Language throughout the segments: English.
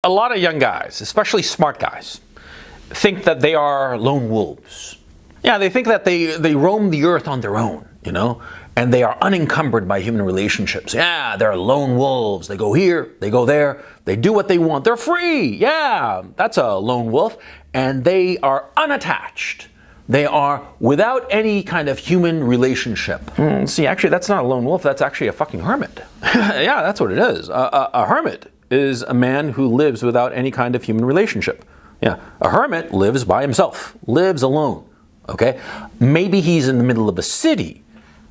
a lot of young guys, especially smart guys, think that they are lone wolves. Yeah, they think that they roam the earth on their own, you know, and they are unencumbered by human relationships. Yeah, they're lone wolves. They go here, they go there, they do what they want. They're free. Yeah, that's a lone wolf. And they are unattached. They are without any kind of human relationship. See, actually, that's not a lone wolf. That's actually a fucking hermit. Yeah, that's what it is. A hermit is a man who lives without any kind of human relationship. Yeah, a hermit lives by himself, lives alone. Okay, maybe he's in the middle of a city,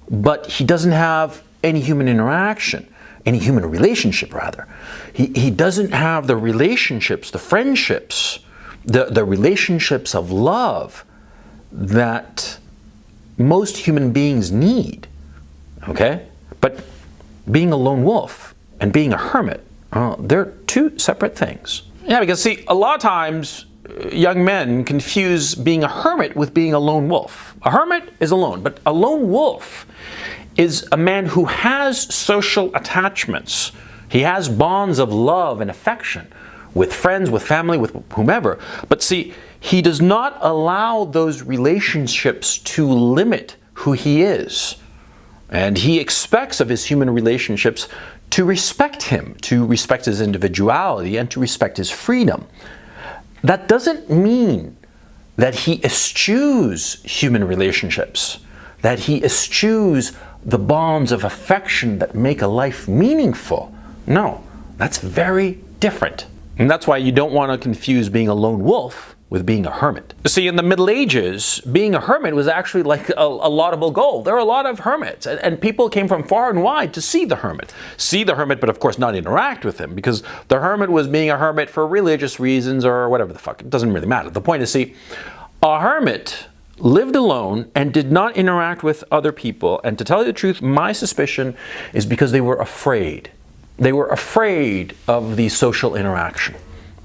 but he doesn't have any human interaction, any human relationship rather. He doesn't have the relationships, the friendships, the relationships of love that most human beings need. Okay, but being a lone wolf and being a hermit, they're two separate things. Yeah, because see, a lot of times young men confuse being a hermit with being a lone wolf. A hermit is alone, but a lone wolf is a man who has social attachments. He has bonds of love and affection with friends, with family, with whomever. But see, he does not allow those relationships to limit who he is. And he expects of his human relationships to respect him, to respect his individuality, and to respect his freedom. That doesn't mean that he eschews human relationships, that he eschews the bonds of affection that make a life meaningful. No, that's very different. And that's why you don't want to confuse being a lone wolf with being a hermit. See, in the Middle Ages, being a hermit was actually like a laudable goal. There were a lot of hermits, and people came from far and wide to see the hermit. See the hermit, but of course not interact with him, because the hermit was being a hermit for religious reasons or whatever the fuck. It doesn't really matter. The point is, see, a hermit lived alone and did not interact with other people. And to tell you the truth, my suspicion is because they were afraid. They were afraid of the social interaction.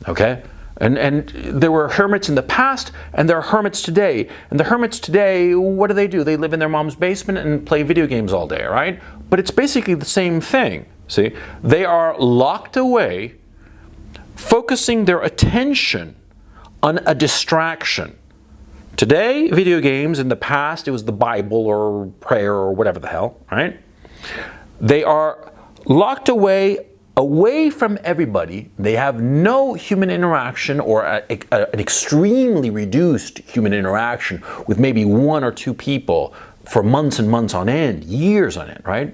Okay? And there were hermits in the past, and there are hermits today. And the hermits today, what do? They live in their mom's basement and play video games all day, right? But it's basically the same thing, see? They are locked away, focusing their attention on a distraction. Today, video games. In the past, it was the Bible or prayer or whatever the hell, right? They are locked away from everybody. They have no human interaction, or an extremely reduced human interaction with maybe one or two people for months and months on end, years on end, right?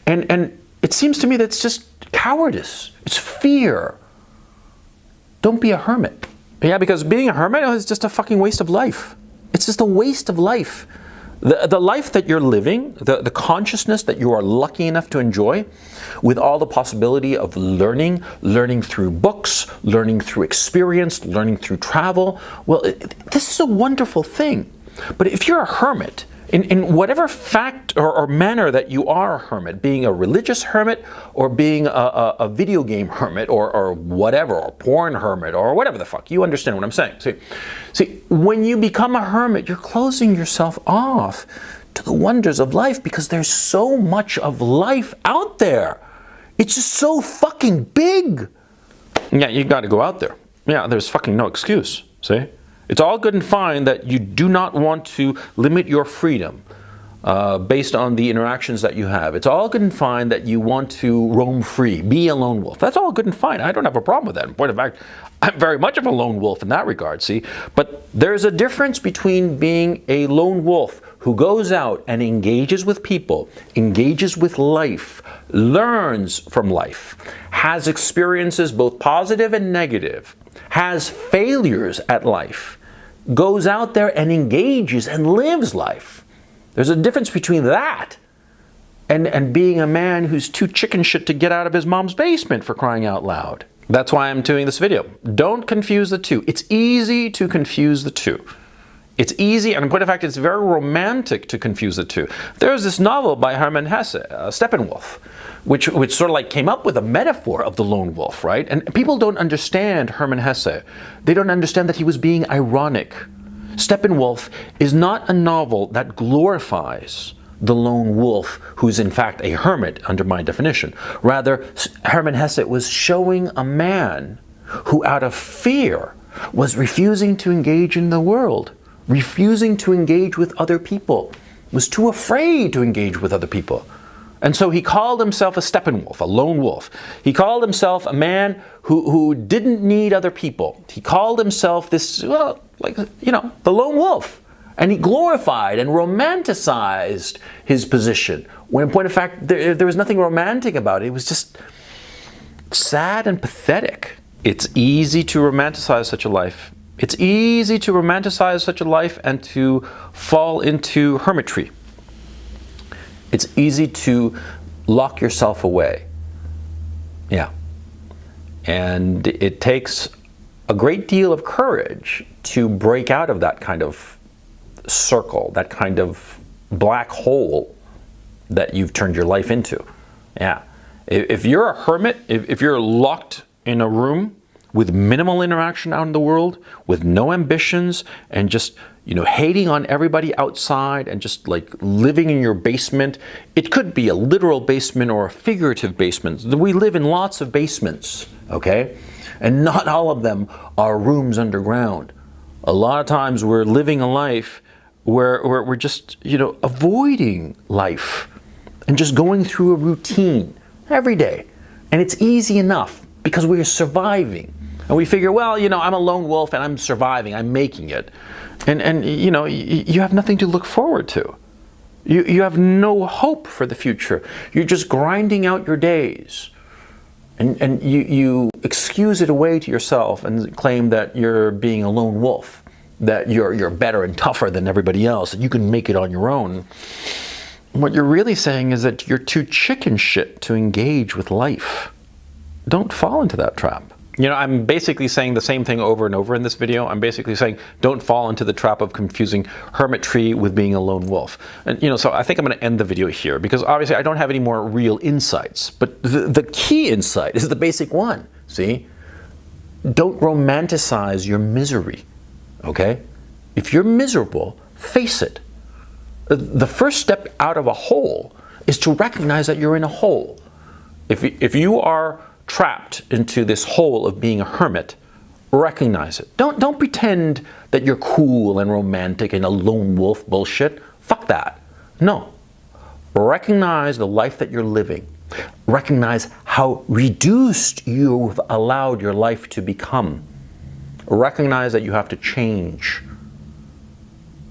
And it seems to me that's just cowardice. It's fear. Don't be a hermit. Yeah, because being a hermit is just a fucking waste of life. It's just a waste of life. The life that you're living, the consciousness that you are lucky enough to enjoy, with all the possibility of learning through books, learning through experience, learning through travel, well, this is a wonderful thing. But if you're a hermit, in whatever fact or manner that you are a hermit, being a religious hermit or being a video game hermit or whatever, or porn hermit or whatever the fuck, you understand what I'm saying. See, when you become a hermit, you're closing yourself off to the wonders of life, because there's so much of life out there. It's just so fucking big. Yeah, you got to go out there. Yeah, there's fucking no excuse, see? It's all good and fine that you do not want to limit your freedom based on the interactions that you have. It's all good and fine that you want to roam free, be a lone wolf. That's all good and fine. I don't have a problem with that. In point of fact, I'm very much of a lone wolf in that regard, see? But there's a difference between being a lone wolf who goes out and engages with people, engages with life, learns from life, has experiences both positive and negative, has failures at life, goes out there and engages and lives life. There's a difference between that and being a man who's too chicken shit to get out of his mom's basement, for crying out loud. That's why I'm doing this video. Don't confuse the two. It's easy to confuse the two. It's easy, and in point of fact, it's very romantic to confuse the two. There's this novel by Hermann Hesse, Steppenwolf, which sort of like came up with a metaphor of the lone wolf, right? And people don't understand Hermann Hesse. They don't understand that he was being ironic. Steppenwolf is not a novel that glorifies the lone wolf, who's in fact a hermit under my definition. Rather, Hermann Hesse was showing a man who out of fear was refusing to engage in the world, refusing to engage with other people, was too afraid to engage with other people. And so he called himself a Steppenwolf, a lone wolf. He called himself a man who didn't need other people. He called himself this, well, like, you know, the lone wolf. And he glorified and romanticized his position, when in point of fact, there was nothing romantic about it. It was just sad and pathetic. It's easy to romanticize such a life. It's easy to romanticize such a life and to fall into hermitry. It's easy to lock yourself away. Yeah. And it takes a great deal of courage to break out of that kind of circle, that kind of black hole that you've turned your life into. Yeah. If you're a hermit, if you're locked in a room with minimal interaction out in the world, with no ambitions, and just, you know, hating on everybody outside, and just like living in your basement. It could be a literal basement or a figurative basement. We live in lots of basements, okay? And not all of them are rooms underground. A lot of times we're living a life where we're just, you know, avoiding life and just going through a routine every day. And it's easy enough because we're surviving. And we figure, well, you know, I'm a lone wolf and I'm surviving, I'm making it. And you know, you have nothing to look forward to. You have no hope for the future. You're just grinding out your days. And you excuse it away to yourself and claim that you're being a lone wolf, that you're better and tougher than everybody else, that you can make it on your own. What you're really saying is that you're too chicken shit to engage with life. Don't fall into that trap. You know, I'm basically saying the same thing over and over in this video. I'm basically saying don't fall into the trap of confusing hermitry with being a lone wolf. And, you know, so I think I'm going to end the video here because obviously I don't have any more real insights. But the key insight is the basic one, see? Don't romanticize your misery, okay? If you're miserable, face it. The first step out of a hole is to recognize that you're in a hole. If you are trapped into this hole of being a hermit, recognize it. Don't pretend that you're cool and romantic and a lone wolf bullshit. Fuck that. No. Recognize the life that you're living. Recognize how reduced you've allowed your life to become. Recognize that you have to change.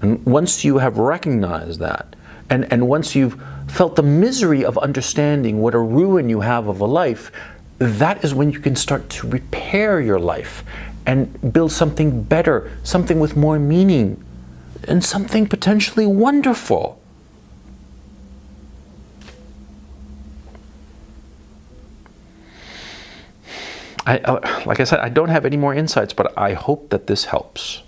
And once you have recognized that, and once you've felt the misery of understanding what a ruin you have of a life, that is when you can start to repair your life and build something better, something with more meaning, and something potentially wonderful. Like I said, I don't have any more insights, but I hope that this helps.